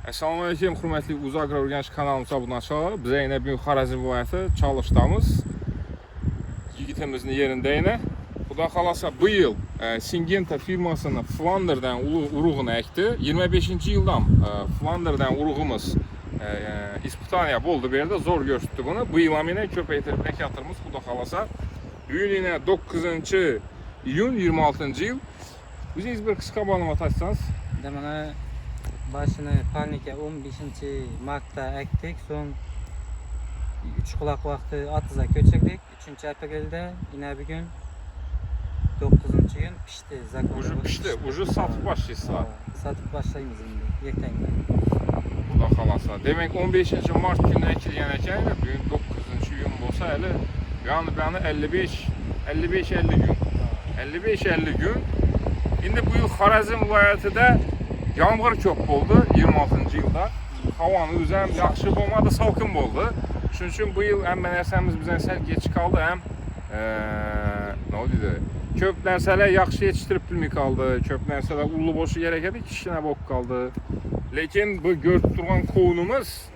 Assalamu alaikum, hürmetli Uzaq Öyrənç kanalımıza abunəçilər. Bizə yine bir Xarəzm vilayəti çalışdığımız yigitimizin yerində yine. Xuda xalasa bu yıl Syngenta firmasının Flanderdən uruğunu əkdi. 25-ci yıldan Flanderdən uruğumuz İspitaniya oldu bir yerde zor göstərdi bunu. Bu yıl yine köpəytirib əkatırımız Xuda xalasa. Bugün yine 9. iyun 26. yıl. Biziniz bir kısa malumat açsanız. Demene başını Parnik'e 15. Mart'ta ektik. Son 3 kulak vakti Atız'a köçürdük. 3. April'de yine bir gün 9. gün pişti. Ucu pişti. Ucu satıp başlaysa. Satıp başlayımız şimdi. Yekten Xuda xalasa. Demek 15. Mart günü ekilən əkən bugün 9. iyun olsa hələ yani 55-50 gün. 55-50 gün. İndi bu yıl Xarəzm vilayətində yağmur çok oldu 26. yılda. Havanın üzəm yaxşı olmadı, salkın oldu. Çünkü bu yıl hem mərsəmiz bizdən səl geç kaldı, hem ne oldu? Köp nərsələr yaxşı yetiştirib bilmi kaldı. Köp nərsələr ulu boşu gerekedi, kişinə bok kaldı. Lakin bu görüp duran kovunumuz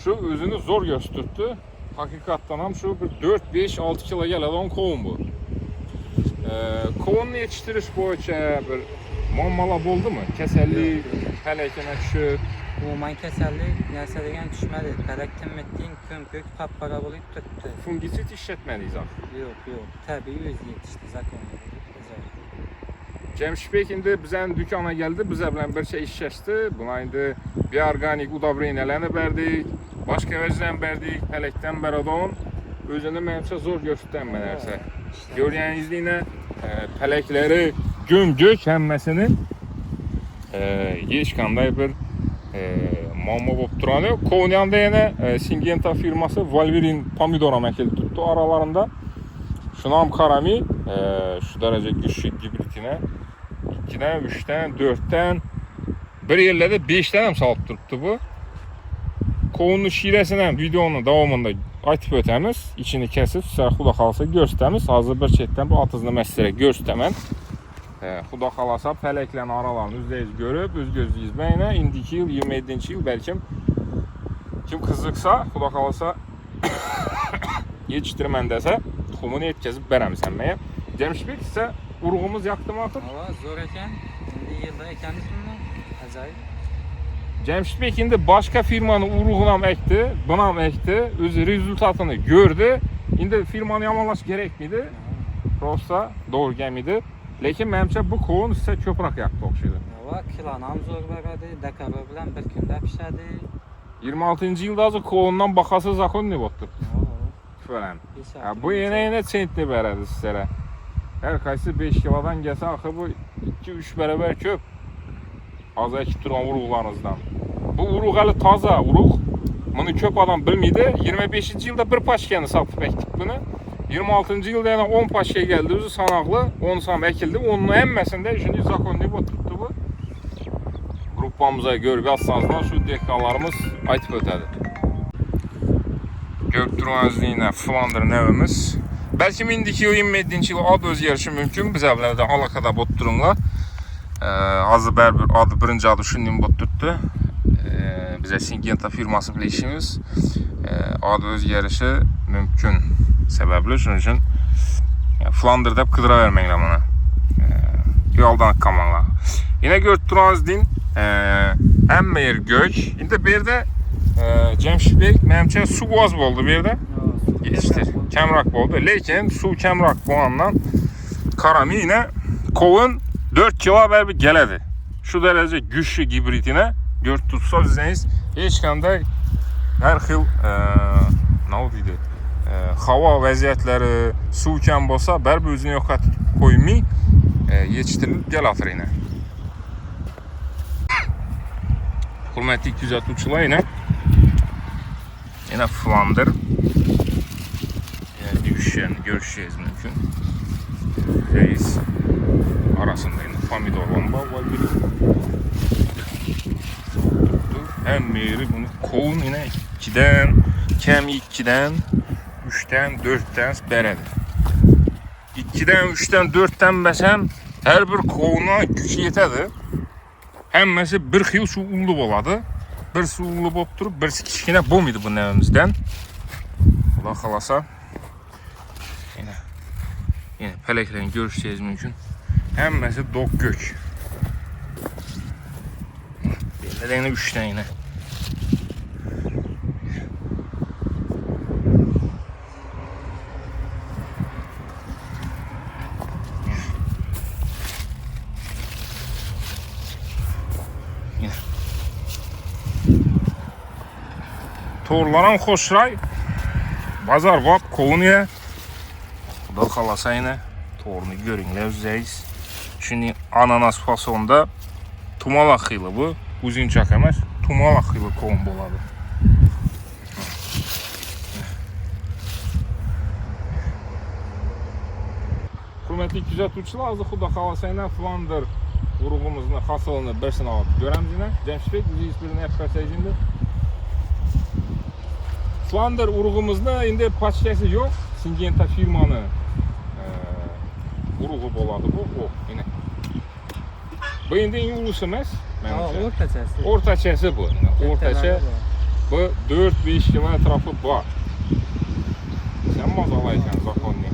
şu özünü zor gösterdi. Hakikaten hem şu bir 4-5-6 kilo gelen kovun bu. Kovunun yetiştiriş boyunca bir muammalar oldu mu? Kesellik, pelekene düşür. Umuman kesellik, nerse degen düşmedi. Pelekten mettiğin kömpük kapkara bulup tuttu. Fungisit işletmeliyiz abi. Yok. Tabii öz yetişti zaten. Cemşit Bey indi bizden dükkana geldi. Bize bilen bir şey işleşti. Buna indi bir organik udabri iğnelerini verdik. Başka vecden verdik. Pelekten beradon. Özünü mənimsə zor göstərən mənərsə. Görüyəniz yine pelekleri gömgök həmməsini heç qanday bir mamma olub duran yox. Konya'da yine Syngenta firması Valverin pomidora məkili tuttu aralarında. Şunam karami şu derece güçlü gibritine 2'den, 3'ten, 4'ten bir yerlerde 5'ten salıb durubdu bu. Kovunun şirəsindən videonun davamında aytıb ötəmiz, içini kesip sizə xuda xalasa göstəmiz. Hazır bir çetdən bu atızını məsələ göstəmən. Xuda xalasa pələklə aralarını üzləyiz görüb, öz gözü izməyinə indiki yıl 27-ci yıl bəlkə kim qızıqsa xuda xalasa yetişdirməndəsə tuxumunu etkəzib bərəmsənməyə. Cemşit Bey sizə uruğumuz yaktı mı axır? Hava zor eken, şimdi yılda ekemiz bundan. Acayip. Cemşit Bey indi başka firmanın uruğuna ekti, buna ekti, özü rezultatını gördü. İndi firmanı yamanlaş gerek miydi? Prosta doğru gelmedi. Lakin mənimcə bu kovun sizə köprak yaktı oxşaydı. Hava kilanam zor verdi, dekabr bilen bir günde pişedi. 26. yılda azı kovundan bakası zakon ne botdur? Falan. Bu yine sentli verədi sizlərə. Hər qaysı 5 kilodan gəlsə axı bu 2-3 bərabər köp. Az ekip duran uruqlarınızdan. Bu uruq hələ taza uruq. Bunu köp adam bilmiydi. 25. yılda bir paşkeni satıb ekdik bunu. 26. yılda yani 10 paşke geldi. Özü sanaqlı. 10 sam ekildi. Onun emməsində üçüncü zakonlayıb oturtdu bu. Gruppamıza görüb yazsanızdan şu dekalarımız aytıb ötədi. Görüb durmanız yine Flander nevimiz. Belki indiki yıl 27. yıl ad özgərişi mümkün. Biz əvvəldə alakada botturunla. Azı bir adı birinci adı şunun botturdu. Bize Syngenta firması bilişimiz adı özgərişi mümkün səbəbli. Şunun üçün Flanderdə qıdıra verməklə bana. Yoldan qamanla. Yine görüb durmanız deyin əmməyir gök. İndi bir də Cemşit Bey mənimcə su boğaz oldu bir də. Yetişdir. Kəmrak oldu. Lakin su kəmrak boğandan karami yine kovun 4 kilo haber bir geledi. Şu derece güçlü gibritine gört tutsa bizeniz hiç qanday her xil ne oldu hava vəziyyətləri, su kəm bolsa bərbi özünü yox koymayı yetiştirilib gəl atır yine. Hürmetli 260'lar yine Flander düşüşlerini görüşeceğiz mümkün. Reis arasında yine pomidor bomba var bir. Hem meyri bunu kovun yine 2'den, kem 2'den, 3'ten, 4'ten beredir. 2'den, 3'ten, 4'ten bəsəm her bir kovuna güç yetədir. Həmməsi bir xil şu ulu boladı. Birisi ulu bo'lib turib, birisi kichkina bo'lmaydi bu nəvimizdən. Xudo xolasa. Yine peleklerini görüşeceğiz mümkün. Həmməsi dog gök. Belədəyini 3 dənə yine. Torlaran xoşray. Bazar vap kovuniye. Xudo xolasa yine torunu görünlər üzəyiz. Şimdi ananas fasonda tumalaq xili bu. Uzunçaq emas, tumalaq xili kovun boladı. Hürmetli kuzatuvchilar, hozir Xudo xolasa yine Flander urug'imizni hosilini birsini olib ko'ramiz yine. Jamshidbek, o'zingiz birini aytib bersangiz endi. Flander urug'imizni endi pochkasi yo'q. Syngenta firmani urug'i bo'ladi bu. Yine. Bu endi eng ulisi emas. O'rtachasi. O'rtachasi bu. O'rtacha bu 4-5 kilo atrofi bor. Sen mazalaysan zakonni.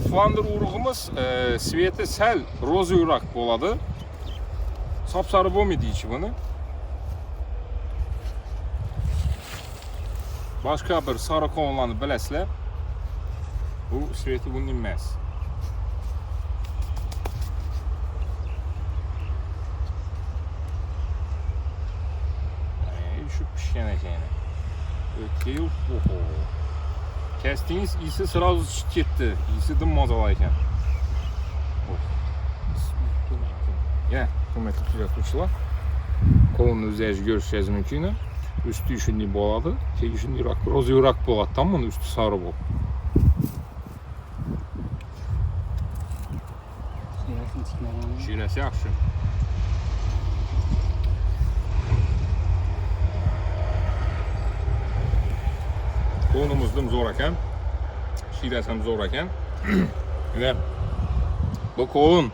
Flander urug'imiz sveti sal ro'zayroq bo'ladi. Sapsarı bo'lmaydi ichi buni. Başka bir sarı qovunlarni bilasizlar. Bu sveti bunun emas. Şu pişken ekan. O'tga yo'q. Kestiğiniz iyisi sırası çık gitti. İyisi dım mazalı ekan. Yine kıymetli kuzatuvchilar. Qovunni üzəyiz görüşeceğiz mümkün. Üstü şunday bo'ladi, tegi shunday ro'zayroq bo'ladi, tamam mı? Üstü sarı bo'lib. Şirasi yaxshi. Qovunimiz dim zo'r ekan. Shirasi ham zo'r ekan. Ve bu qovun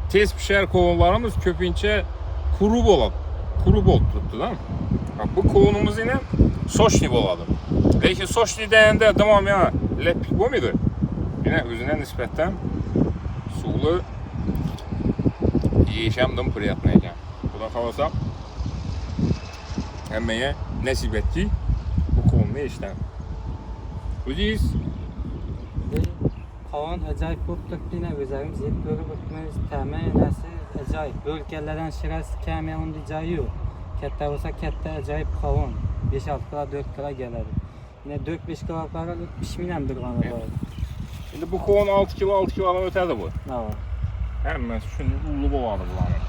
tez pişer qovunlarımız ko'pincha kuru bo'ladi. Kuru bo'lib turibdi da. Bu qovunimiz yine sochli bo'ladi. Lekin sochli deganda tamam ya lepik bo'lmaydi. Yine o'zine nisbatan suvli yeyish ham dim приятный ekan. Xudo xolasa hammaga nasib etdi bu qovunni yeyishdan. O'zingiz Qovun ajoyib bo'lib turibdi, o'zimiz yeb ko'rib o'tmiz. Ta'mi nasi ajoyib. Bo'lkalardan shirasi kam, unda joyi yo'q. Katta bo'lsa katta ajoyib qovun. 5-6 kilo, 4 kilo keladi. Yine 4-5 kilo qarab pishmay ham durgani bor. Endi bu qovun 6 kilodan o'tadi bu. Ha. Hammasi shunday ulu bo'ladi bularning.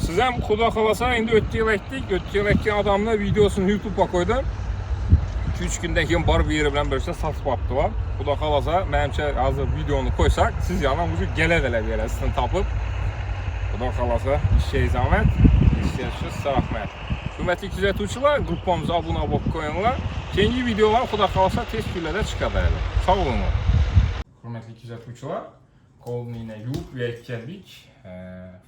Siz ham xudo xolasa endi o'tga yil aytdik, o'tga yil aytgan odamlar videosini YouTube'ga qo'ydim. 2-3 kundan keyin borib yeri bilan bircha sotib olibdilar. Xudo xolasa, menimcha hozir videoni qo'ysak, siz yana o'zi keladilar berasizdan topib. Xudo xolasa, ishingiz omad, ishingiz rahmat. Hurmatli kuzatuvchilar, gruppamizga obuna bo'lib qo'yinglar. Keyingi videolar xudo xolasa tez kunlarda chiqadi. Sog' bo'linglar. Hurmatli kuzatuvchilar, qovunni yuvib yaytgandik.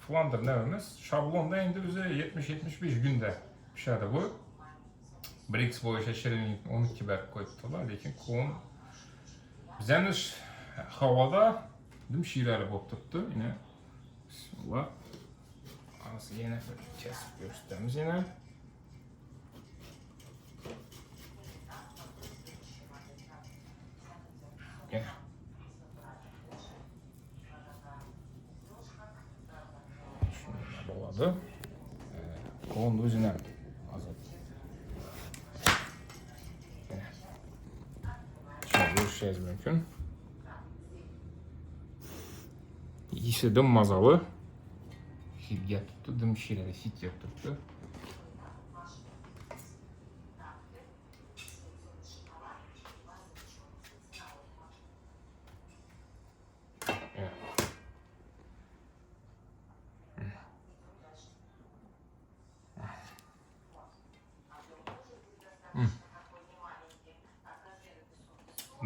Flander navimiz shablonda endi o'zi 70-75 kunda pishadi bu. Brix bo'yicha shirinlik 12 berib qo'yibdilar, lekin qovun bizanish havoda dim shirali bo'lib turibdi. Yine bismillah. Hozir yana kesib ko'rsatamiz yana. Bo'ladi. Qovun o'zini görüşeceğiz mümkün. İyisi dım mazalı. Hidget tuttu, dım şireli hidget tuttu.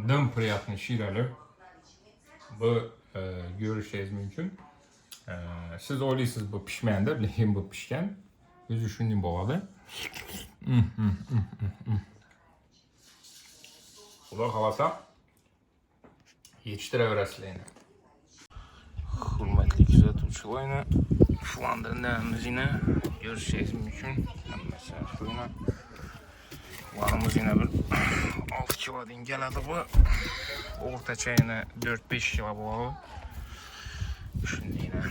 Dım приятный şireli. Bu görüşeceğiz mümkün. Siz oylaysınız bu pişmende, lekin bu pişken. Özü şunday bo'ladi. Xudo xolasa yetiştireverasizlar. Hurmatli kuzatuvchilar, Flandr navimiz yine görüşeceğiz mümkün. Mesela şuna varımız yine bir 6 kilodan geladi bu. Ortaça yine 4-5 kilo bu. Şimdi yine